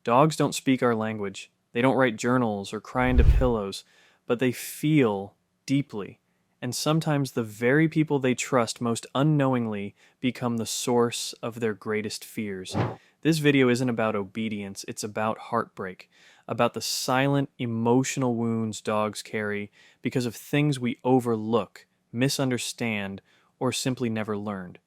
Dogs don't speak our language. They don't write journals or cry into pillows, but they feel deeply. And sometimes the very people they trust most unknowingly become the source of their greatest fears. This video isn't about obedience, it's about heartbreak, about the silent emotional wounds dogs carry because of things we overlook, misunderstand, or simply never learned.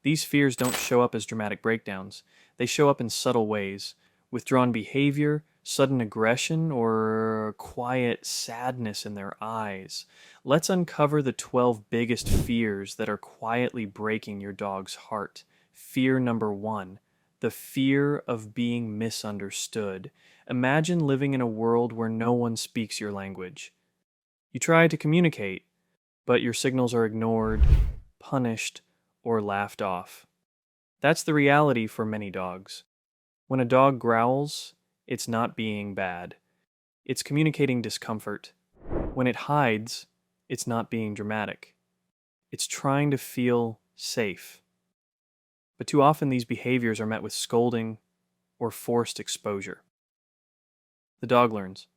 These fears don't show up as dramatic breakdowns. They show up in subtle ways: withdrawn behavior, sudden aggression, or quiet sadness in their eyes. Let's uncover the 12 biggest fears that are quietly breaking your dog's heart. Fear number 1, the fear of being misunderstood. Imagine living in a world where no one speaks your language. You try to communicate, but your signals are ignored, punished, or laughed off. That's the reality for many dogs. When a dog growls, it's not being bad. It's communicating discomfort. When it hides, it's not being dramatic. It's trying to feel safe. But too often these behaviors are met with scolding or forced exposure. The dog learns,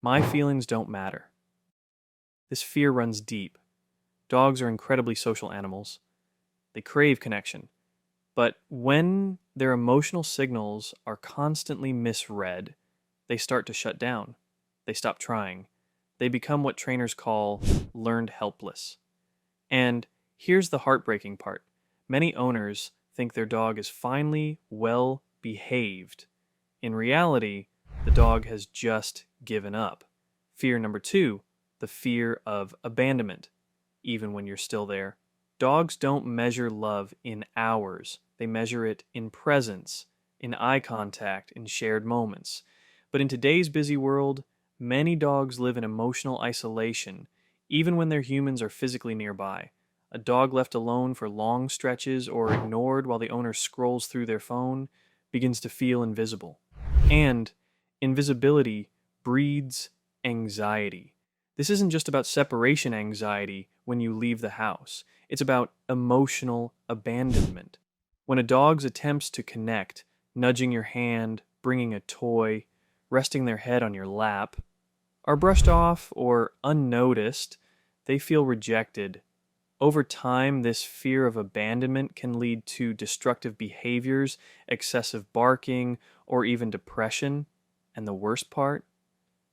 my feelings don't matter. This fear runs deep. Dogs are incredibly social animals. They crave connection. But when their emotional signals are constantly misread, they start to shut down. They stop trying. They become what trainers call learned helpless. And here's the heartbreaking part. Many owners think their dog is finally well behaved. In reality, the dog has just given up. Fear number 2, the fear of abandonment, even when you're still there. Dogs don't measure love in hours. They measure it in presence, in eye contact, in shared moments. But in today's busy world, many dogs live in emotional isolation, even when their humans are physically nearby. A dog left alone for long stretches or ignored while the owner scrolls through their phone begins to feel invisible. And invisibility breeds anxiety. This isn't just about separation anxiety when you leave the house. It's about emotional abandonment. When a dog's attempts to connect, nudging your hand, bringing a toy, resting their head on your lap, are brushed off or unnoticed, they feel rejected. Over time, this fear of abandonment can lead to destructive behaviors, excessive barking, or even depression. And the worst part?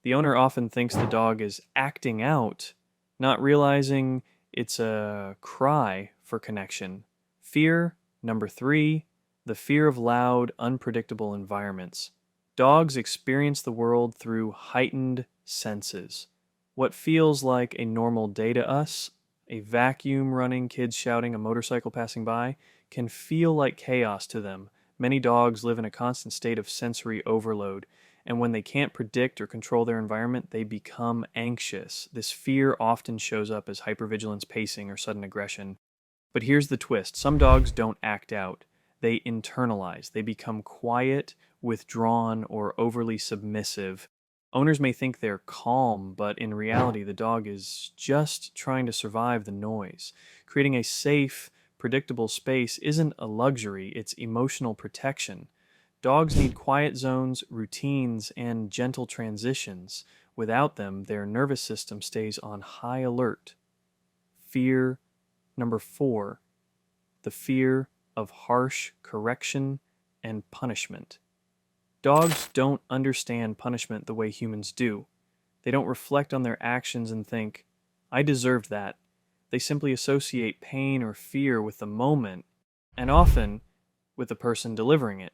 The owner often thinks the dog is acting out, not realizing it's a cry for connection. Fear number 3, the fear of loud, unpredictable environments. Dogs experience the world through heightened senses. What feels like a normal day to us, a vacuum running, kids shouting, a motorcycle passing by, can feel like chaos to them. Many dogs live in a constant state of sensory overload, and when they can't predict or control their environment, they become anxious. This fear often shows up as hypervigilance, pacing, or sudden aggression. But here's the twist. Some dogs don't act out. They internalize. They become quiet, withdrawn, or overly submissive. Owners may think they're calm, but in reality, the dog is just trying to survive the noise. Creating a safe, predictable space isn't a luxury, it's emotional protection. Dogs need quiet zones, routines, and gentle transitions. Without them, their nervous system stays on high alert. Fear number 4, the fear of harsh correction and punishment. Dogs don't understand punishment the way humans do. They don't reflect on their actions and think, I deserved that. They simply associate pain or fear with the moment, and often with the person delivering it.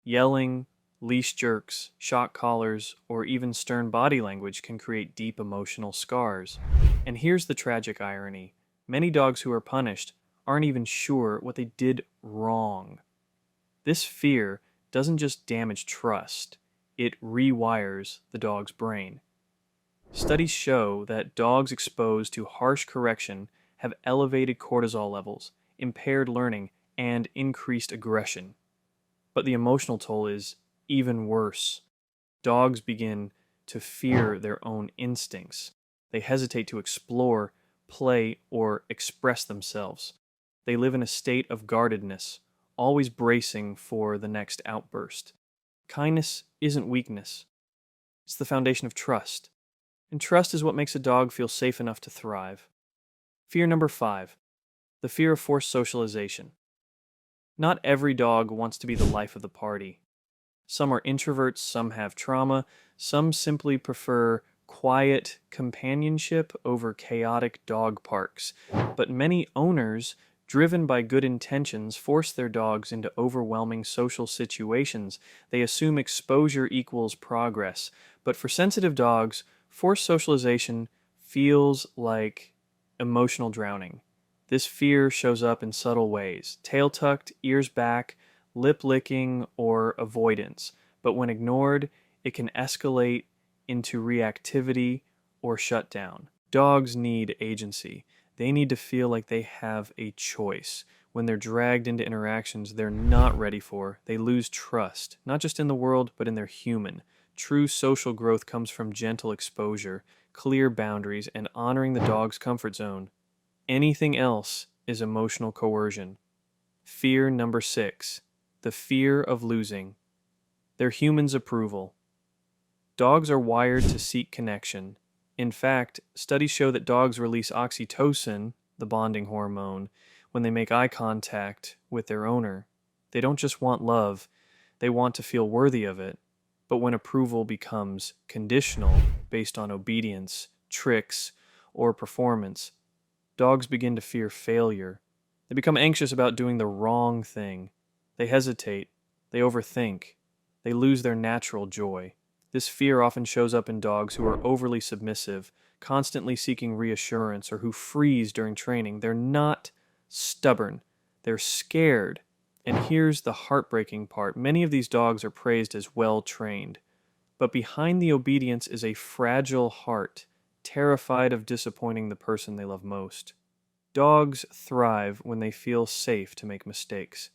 Yelling, leash jerks, shock collars, or even stern body language can create deep emotional scars. And here's the tragic irony. Many dogs who are punished aren't even sure what they did wrong. This fear doesn't just damage trust, it rewires the dog's brain. Studies show that dogs exposed to harsh correction have elevated cortisol levels, impaired learning, and increased aggression. But the emotional toll is even worse. Dogs begin to fear their own instincts. They hesitate to explore, play, or express themselves. They live in a state of guardedness, always bracing for the next outburst. Kindness isn't weakness. It's the foundation of trust. And trust is what makes a dog feel safe enough to thrive. Fear number 5, the fear of forced socialization. Not every dog wants to be the life of the party. Some are introverts, some have trauma, some simply prefer quiet companionship over chaotic dog parks. But many owners, driven by good intentions, force their dogs into overwhelming social situations. They assume exposure equals progress. But for sensitive dogs, forced socialization feels like emotional drowning. This fear shows up in subtle ways: tail tucked, ears back, lip licking, or avoidance. But when ignored, it can escalate into reactivity or shutdown. Dogs need agency. They need to feel like they have a choice. When they're dragged into interactions they're not ready for, they lose trust, not just in the world, but in their human. True social growth comes from gentle exposure, clear boundaries, and honoring the dog's comfort zone. Anything else is emotional coercion. Fear number 6, the fear of losing. Their human's approval. Dogs are wired to seek connection. In fact, studies show that dogs release oxytocin, the bonding hormone, when they make eye contact with their owner. They don't just want love, they want to feel worthy of it. But when approval becomes conditional, based on obedience, tricks, or performance, dogs begin to fear failure. They become anxious about doing the wrong thing. They hesitate. They overthink. They lose their natural joy. This fear often shows up in dogs who are overly submissive, constantly seeking reassurance, or who freeze during training. They're not stubborn. They're scared. And here's the heartbreaking part. Many of these dogs are praised as well-trained. But behind the obedience is a fragile heart, terrified of disappointing the person they love most. Dogs thrive when they feel safe to make mistakes.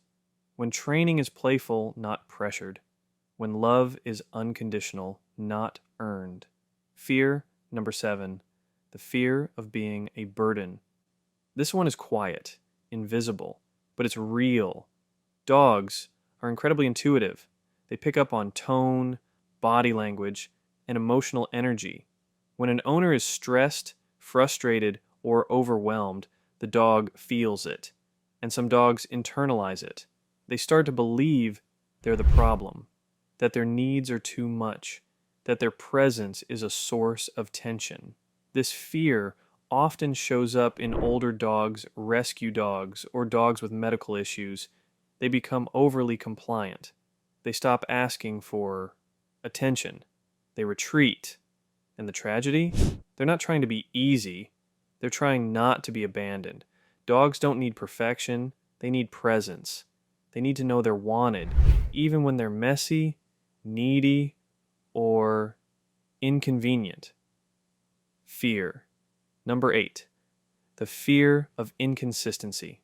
When training is playful, not pressured. When love is unconditional, not earned. Fear number 7, the fear of being a burden. This one is quiet, invisible, but it's real. Dogs are incredibly intuitive. They pick up on tone, body language, and emotional energy. When an owner is stressed, frustrated, or overwhelmed, the dog feels it. And some dogs internalize it. They start to believe they're the problem, that their needs are too much, that their presence is a source of tension. This fear often shows up in older dogs, rescue dogs, or dogs with medical issues. They become overly compliant. They stop asking for attention. They retreat. And the tragedy? They're not trying to be easy. They're trying not to be abandoned. Dogs don't need perfection. They need presence. They need to know they're wanted, even when they're messy, needy, or inconvenient. Fear. Number 8, the fear of inconsistency.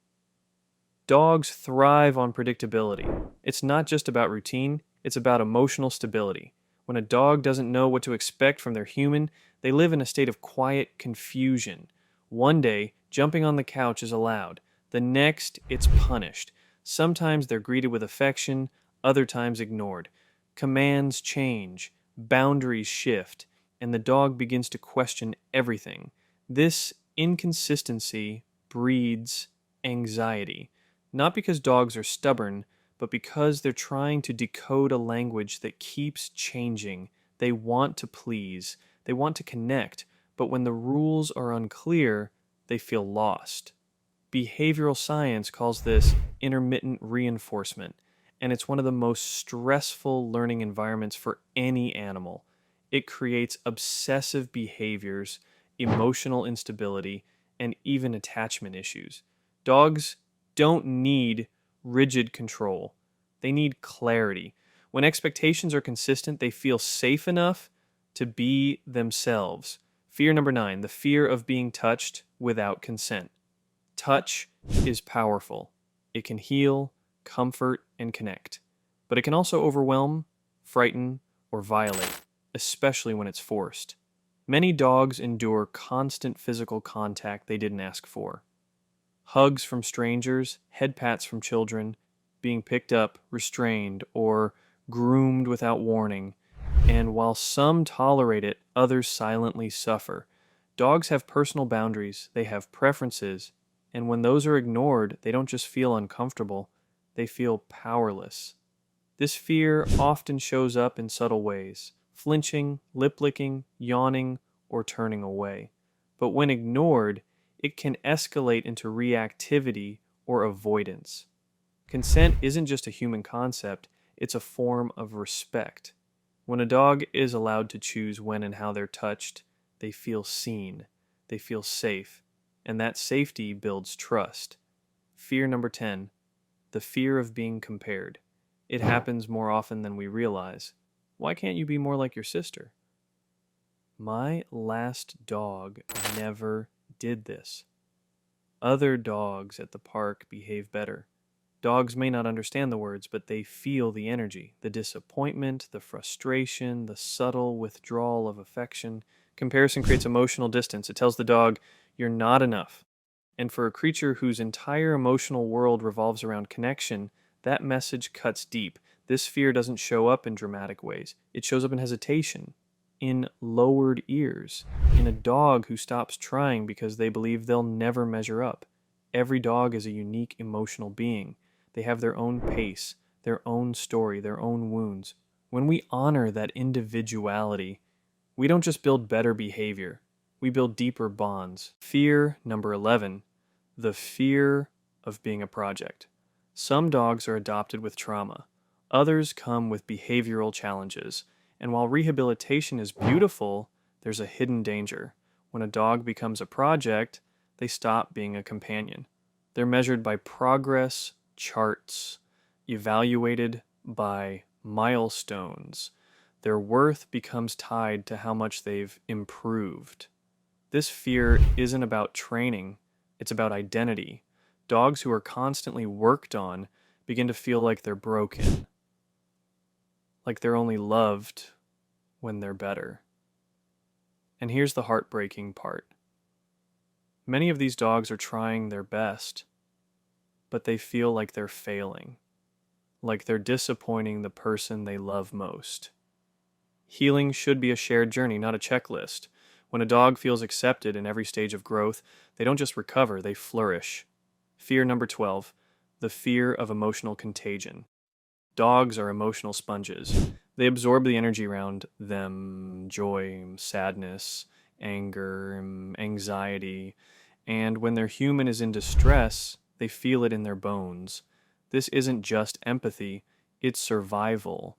Dogs thrive on predictability. It's not just about routine, it's about emotional stability. When a dog doesn't know what to expect from their human, they live in a state of quiet confusion. One day, jumping on the couch is allowed. The next, it's punished. Sometimes they're greeted with affection, other times ignored. Commands change, boundaries shift, and the dog begins to question everything. This inconsistency breeds anxiety. Not because dogs are stubborn, but because they're trying to decode a language that keeps changing. They want to please, they want to connect, but when the rules are unclear, they feel lost. Behavioral science calls this intermittent reinforcement, and it's one of the most stressful learning environments for any animal. It creates obsessive behaviors, emotional instability, and even attachment issues. Dogs don't need rigid control. They need clarity. When expectations are consistent, they feel safe enough to be themselves. Fear number 9, the fear of being touched without consent. Touch is powerful. It can heal, comfort, and connect. But it can also overwhelm, frighten, or violate, especially when it's forced. Many dogs endure constant physical contact they didn't ask for. Hugs from strangers, head pats from children, being picked up, restrained, or groomed without warning, and while some tolerate it, others silently suffer. Dogs have personal boundaries, they have preferences, and when those are ignored, they don't just feel uncomfortable, they feel powerless. This fear often shows up in subtle ways: flinching, lip licking, yawning, or turning away. But when ignored, it can escalate into reactivity or avoidance. Consent isn't just a human concept, it's a form of respect. When a dog is allowed to choose when and how they're touched, they feel seen, they feel safe, and that safety builds trust. Fear number 10, the fear of being compared. It happens more often than we realize. Why can't you be more like your sister? My last dog never did this. Other dogs at the park behave better. Dogs may not understand the words, but they feel the energy, the disappointment, the frustration, the subtle withdrawal of affection. Comparison creates emotional distance. It tells the dog, you're not enough. And for a creature whose entire emotional world revolves around connection, that message cuts deep. This fear doesn't show up in dramatic ways. It shows up in hesitation, in lowered ears, in a dog who stops trying because they believe they'll never measure up. Every dog is a unique emotional being. They have their own pace, their own story, their own wounds. When we honor that individuality, we don't just build better behavior, we build deeper bonds. Fear number 11, the fear of being a project. Some dogs are adopted with trauma. Others come with behavioral challenges. And while rehabilitation is beautiful, there's a hidden danger. When a dog becomes a project, they stop being a companion. They're measured by progress charts, evaluated by milestones. Their worth becomes tied to how much they've improved. This fear isn't about training, it's about identity. Dogs who are constantly worked on begin to feel like they're broken, like they're only loved when they're better. And here's the heartbreaking part. Many of these dogs are trying their best, but they feel like they're failing, like they're disappointing the person they love most. Healing should be a shared journey, not a checklist. When a dog feels accepted in every stage of growth, they don't just recover, they flourish. Fear number 12, the fear of emotional contagion. Dogs are emotional sponges. They absorb the energy around them: joy, sadness, anger, anxiety. And when their human is in distress, they feel it in their bones. This isn't just empathy, it's survival.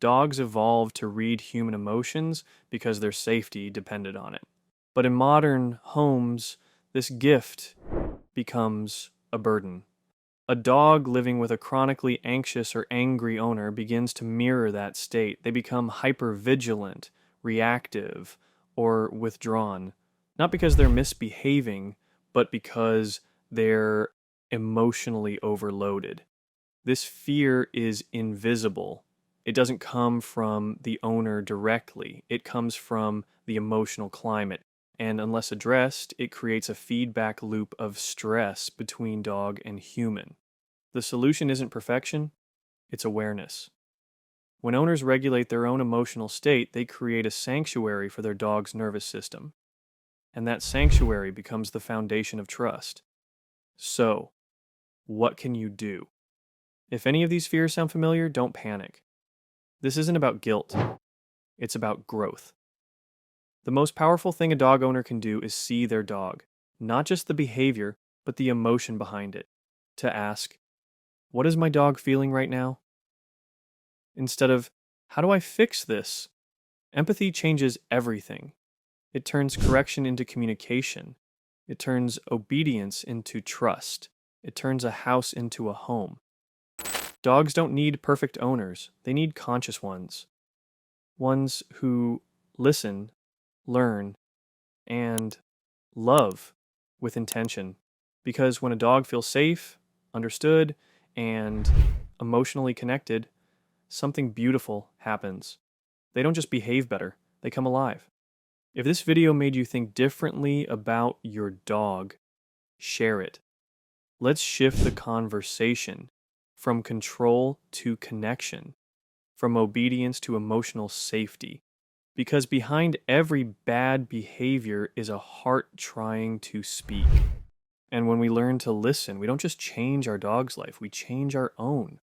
Dogs evolved to read human emotions because their safety depended on it. But in modern homes, this gift becomes a burden. A dog living with a chronically anxious or angry owner begins to mirror that state. They become hypervigilant, reactive, or withdrawn. Not because they're misbehaving, but because they're emotionally overloaded. This fear is invisible. It doesn't come from the owner directly. It comes from the emotional climate. And unless addressed, it creates a feedback loop of stress between dog and human. The solution isn't perfection, it's awareness. When owners regulate their own emotional state, they create a sanctuary for their dog's nervous system. And that sanctuary becomes the foundation of trust. So, what can you do? If any of these fears sound familiar, don't panic. This isn't about guilt, it's about growth. The most powerful thing a dog owner can do is see their dog, not just the behavior, but the emotion behind it. To ask, what is my dog feeling right now? Instead of, how do I fix this? Empathy changes everything. It turns correction into communication. It turns obedience into trust. It turns a house into a home. Dogs don't need perfect owners. They need conscious ones. Ones who listen, learn, and love with intention. Because when a dog feels safe, understood, and emotionally connected, something beautiful happens. They don't just behave better, they come alive. If this video made you think differently about your dog, share it. Let's shift the conversation from control to connection, from obedience to emotional safety. Because behind every bad behavior is a heart trying to speak. And when we learn to listen, we don't just change our dog's life, we change our own.